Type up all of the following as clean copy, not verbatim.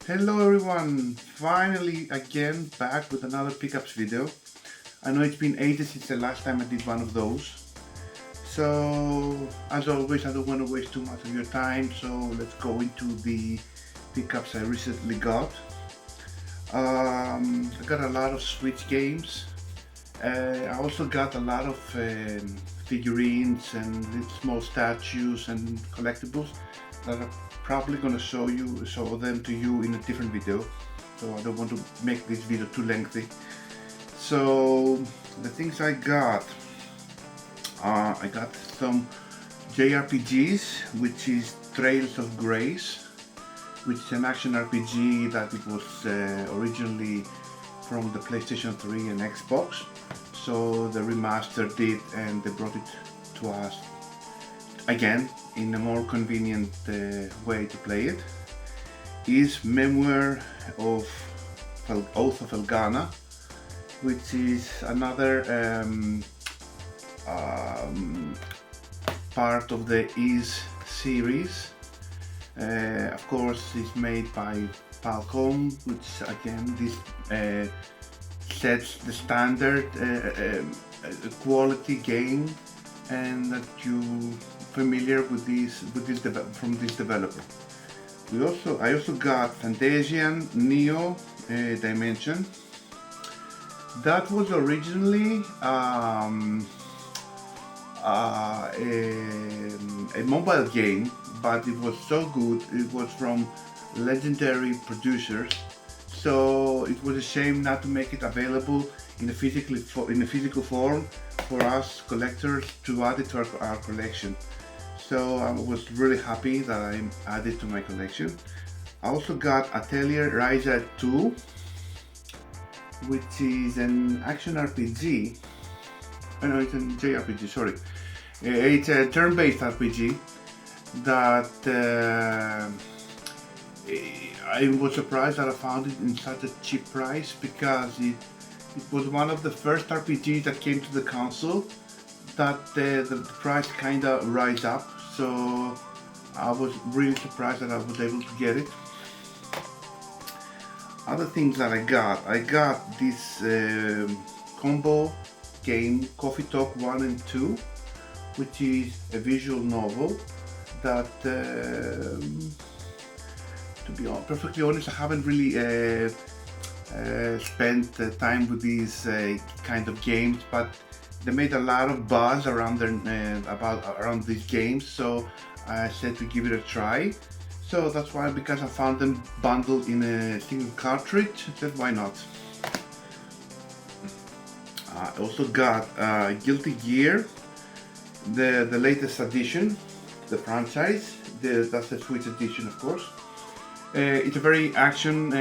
Hello everyone, finally again back with another pickups video. I know it's been ages since the last time I did one of those. So as always, I don't want to waste too much of your time, so let's go into the pickups I recently got. I got a lot of Switch games. I also got a lot of figurines and little small statues and collectibles that I'm probably gonna show them to you in a different video. So I don't want to make this video too lengthy. So the things I got some JRPGs, which is Trails of Grace, which is an action RPG that it was originally from the PlayStation 3 and Xbox. So they remastered it and they brought it to us again in a more convenient way to play it. Is Memoir of Oath of Elgana, which is another part of the Is series. Of course, it's made by Falcom, which again this sets the standard quality game, and that you familiar with from this developer. I also got Fantasian Neo Dimension. That was originally a mobile game, but it was so good. It was from legendary producers, so it was a shame not to make it available in a physical form for us collectors to add it to our collection. So I was really happy that I added to my collection. I also got Atelier Ryza 2, which is an action RPG. Oh no, it's a JRPG, sorry. It's a turn-based RPG that I was surprised that I found it in such a cheap price, because it was one of the first RPGs that came to the console that the price kinda rise up. So I was really surprised that I was able to get it. Other things that I got this combo game Coffee Talk 1 and 2, which is a visual novel that to be perfectly honest, I haven't really spent time with these kind of games, but they made a lot of buzz around around these games, so I said to give it a try. So that's why, because I found them bundled in a single cartridge, I said why not. I also got Guilty Gear, the latest edition, the franchise. That's the Switch edition, of course. It's a very action,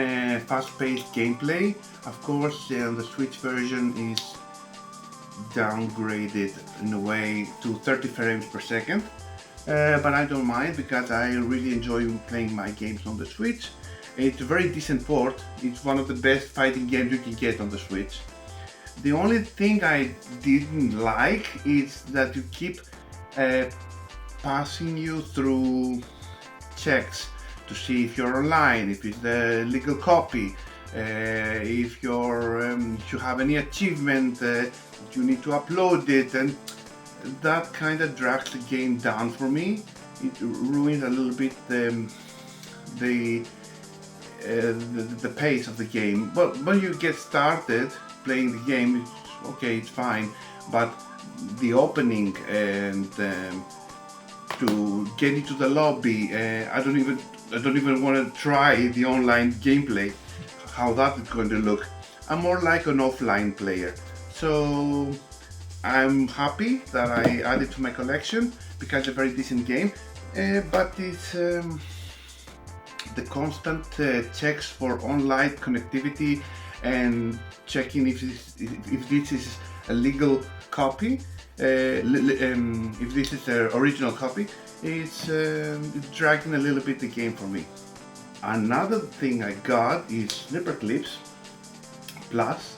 fast-paced gameplay. Of course, the Switch version is downgraded in a way to 30 frames per second. But I don't mind, because I really enjoy playing my games on the Switch. It's a very decent port. It's one of the best fighting games you can get on the Switch. The only thing I didn't like is that you keep passing you through checks to see if you're online, if it's the legal copy, if you have any achievement, you need to upload it, and that kind of drags the game down for me. It ruins a little bit the pace of the game. But when you get started playing the game, it's okay, it's fine. But the opening and to get into the lobby, I don't even want to try the online gameplay, how that is going to look. I'm more like an offline player. So I'm happy that I added to my collection, because it's a very decent game, but it's the constant checks for online connectivity and checking if this is a legal copy, if this is the original copy, it's dragging a little bit the game for me. Another thing I got is Snipper Clips Plus,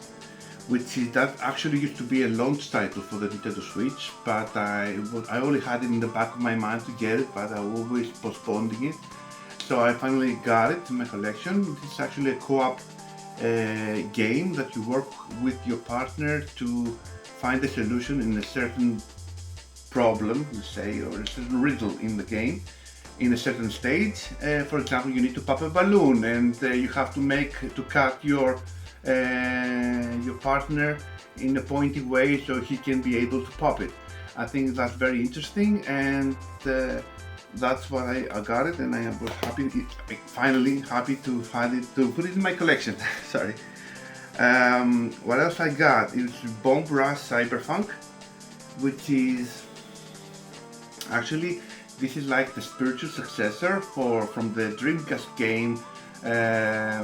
which is that actually used to be a launch title for the Nintendo Switch, but I only had it in the back of my mind to get it, but I always postponing it. So I finally got it in my collection. It's actually a co-op game that you work with your partner to find a solution in a certain problem, let's say, or a certain riddle in the game in a certain stage. For example, you need to pop a balloon, and you have to cut your partner in a pointy way so he can be able to pop it. I think that's very interesting, and that's why I got it, and I was finally happy to find it, to put it in my collection. Sorry. What else I got is Bomb Rush Cyberpunk, which is actually, this is like the spiritual successor from the Dreamcast game. How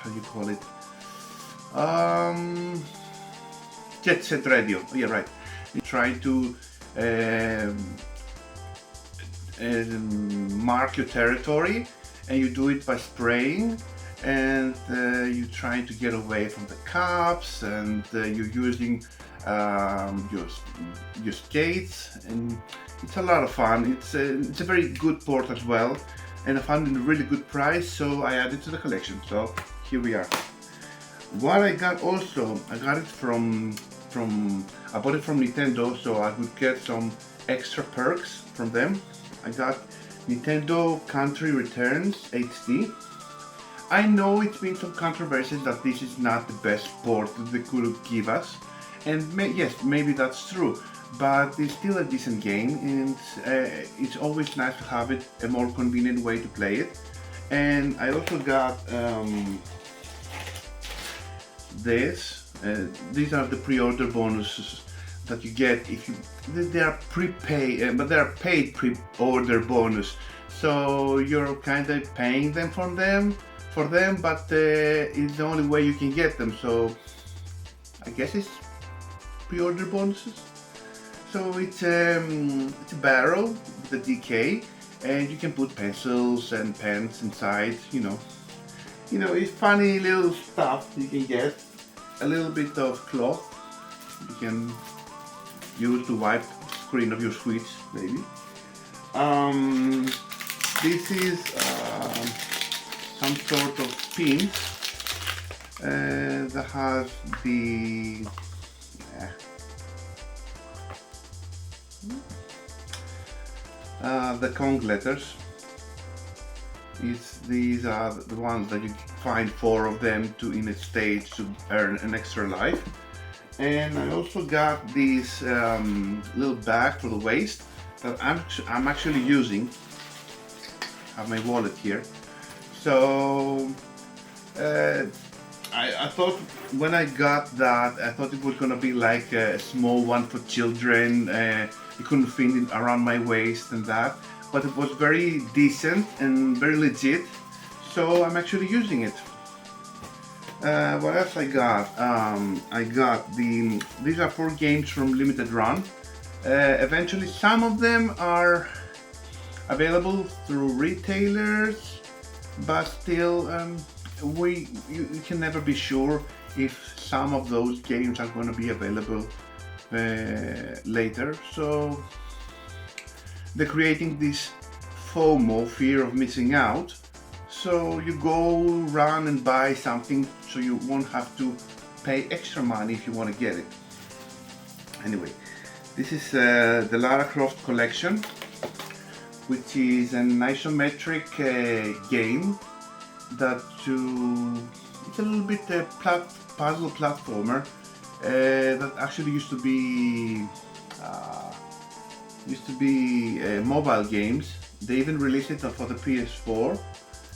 do you call it? Jet Set Radio. Yeah, right. You try to mark your territory, and you do it by spraying, and you're trying to get away from the cops, and you're using your skates, and it's a lot of fun. It's a very good port as well, and I found it a really good price, so I added it to the collection. So here we are. What I got also, I got it I bought it from Nintendo, so I would get some extra perks from them. I got Nintendo Country Returns HD. I know it's been some controversies that this is not the best port that they could give us, and yes, maybe that's true, but it's still a decent game, and it's always nice to have it, a more convenient way to play it. And I also got these are the pre-order bonuses that you get if you, they are prepaid, but they are paid pre-order bonus, so you're kind of paying them for them, but it's the only way you can get them, so I guess it's pre-order bonuses. So it's a barrel with a DK, and you can put pencils and pens inside, you know, it's funny little stuff you can get. A little bit of cloth you can use to wipe the screen of your Switch, maybe. This is some sort of pin that has the Kong letters. These are the ones that you find 4 of them in a stage to earn an extra life. And I also got this little bag for the waist that I'm actually using. I have my wallet here. So I thought when I got that, I thought it was gonna be like a small one for children. You couldn't fit it around my waist and that. But it was very decent and very legit, so I'm actually using it. What else I got? I got these are 4 games from Limited Run. Eventually some of them are available through retailers, but still you can never be sure if some of those games are going to be available later. So they're creating this FOMO, fear of missing out, so you go run and buy something so you won't have to pay extra money if you want to get it. Anyway, this is the Lara Croft collection, which is an isometric game that it's a little bit a puzzle platformer that actually used to be mobile games. They even released it for the PS4.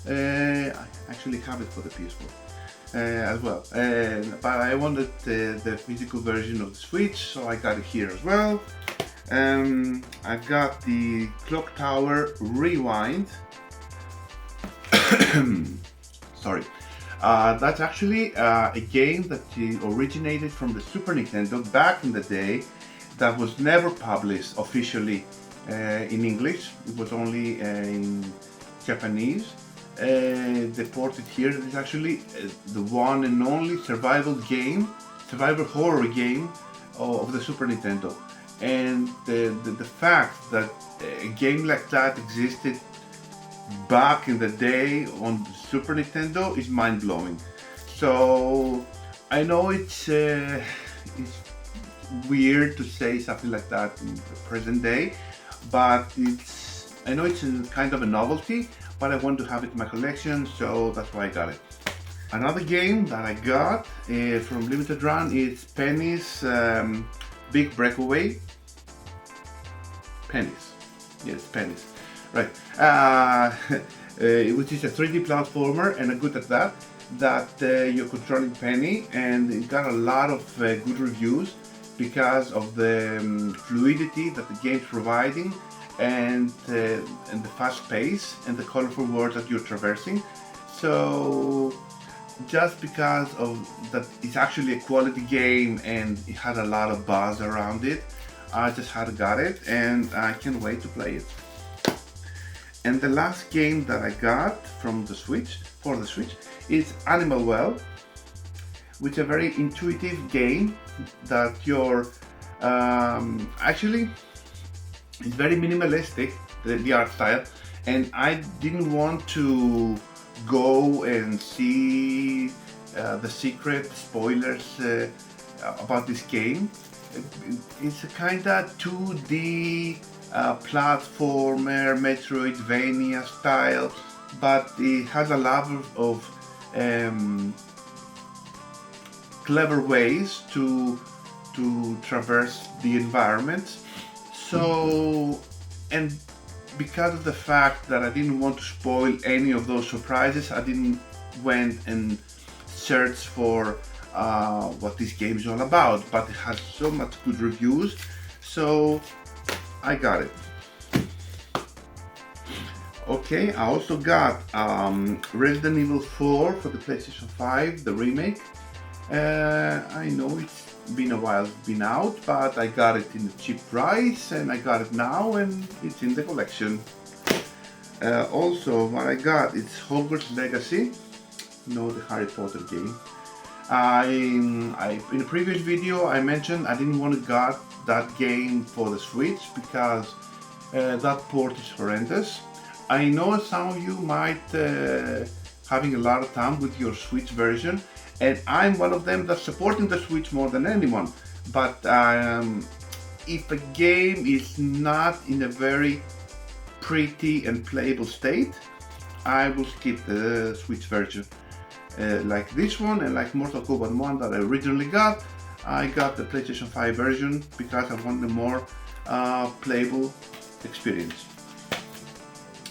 I actually have it for the PS4 as well. But I wanted the physical version of the Switch, so I got it here as well. I got the Clock Tower Rewind. Sorry. That's actually a game that originated from the Super Nintendo back in the day, that was never published officially in English. It was only in Japanese. They ported here. It's actually the one and only survival horror game of the Super Nintendo. And the fact that a game like that existed back in the day on Super Nintendo is mind-blowing. So I know it's weird to say something like that in the present day, but I know it's a kind of a novelty, but I want to have it in my collection, so that's why I got it. Another game that I got from Limited Run is Penny's Big Breakaway. Penny's, yes, Penny's, right. Which is a 3D platformer, and I'm good at that. You're controlling Penny, and it got a lot of good reviews because of the fluidity that the game's providing, and the fast pace and the colorful world that you're traversing. So just because of that, it's actually a quality game and it had a lot of buzz around it. I just had got it, and I can't wait to play it. And the last game that I got from the Switch, for the Switch, is Animal Well, which is a very intuitive game that you're actually, it's very minimalistic, the art style, and I didn't want to go and see the secret spoilers about this game. It's a kind of 2D platformer, Metroidvania style, but it has a lot of clever ways to traverse the environment. So, and because of the fact that I didn't want to spoil any of those surprises, I didn't went and search for what this game is all about, but it has so much good reviews, so I got it. Okay, I also got Resident Evil 4 for the PlayStation 5, the remake. I know it's been a while been out, but I got it in a cheap price, and I got it now, and it's in the collection. Also, what I got is Hogwarts Legacy, the Harry Potter game. In a previous video I mentioned I didn't want to get that game for the Switch because that port is horrendous. I know some of you might having a lot of time with your Switch version, and I'm one of them that's supporting the Switch more than anyone. But if a game is not in a very pretty and playable state, I will skip the Switch version. Like this one and like Mortal Kombat 1 that I originally got, I got the PlayStation 5 version because I wanted a more playable experience.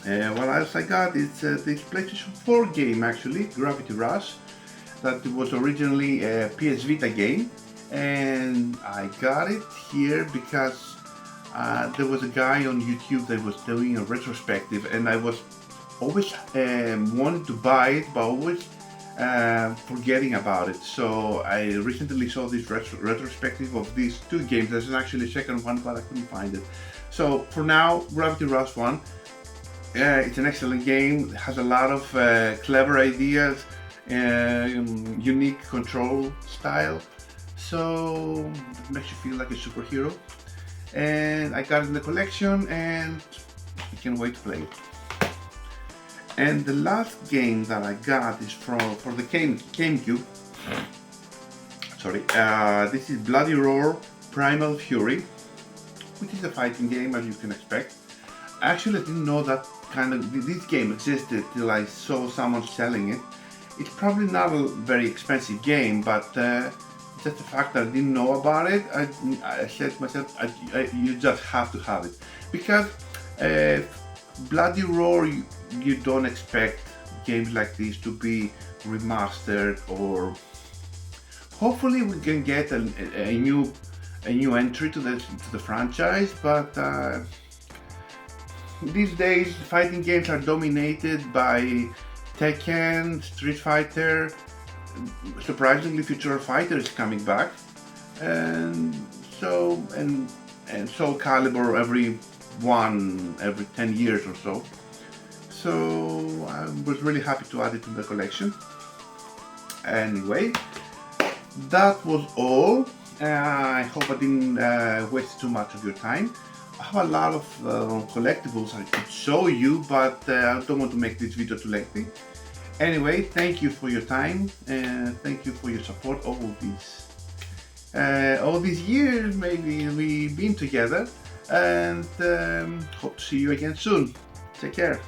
What else I got is this PlayStation 4 game, actually, Gravity Rush, that was originally a PS Vita game, and I got it here because there was a guy on YouTube that was doing a retrospective, and I was always wanted to buy it, but always forgetting about it. So I recently saw this retrospective of these two games. There's actually a second one, but I couldn't find it. So for now, Gravity Rush 1, it's an excellent game. It has a lot of clever ideas, unique control style, so it makes you feel like a superhero. And I got it in the collection, and I can't wait to play it. And the last game that I got is for the GameCube. Sorry, this is Bloody Roar Primal Fury, which is a fighting game, as you can expect. Actually, I didn't know that this game existed till I saw someone selling it. It's probably not a very expensive game, but just the fact that I didn't know about it, I said to myself, you just have to have it, because Bloody Roar, you don't expect games like this to be remastered, or hopefully we can get a new entry to the franchise. But these days fighting games are dominated by Tekken, Street Fighter. Surprisingly, Future Fighter is coming back, and Soul Calibur every 10 years or so. So I was really happy to add it to the collection. Anyway, that was all. I hope I didn't waste too much of your time. I have a lot of collectibles I could show you, but I don't want to make this video too lengthy. Anyway, thank you for your time and thank you for your support all these years. Maybe we've been together, and hope to see you again soon. Take care.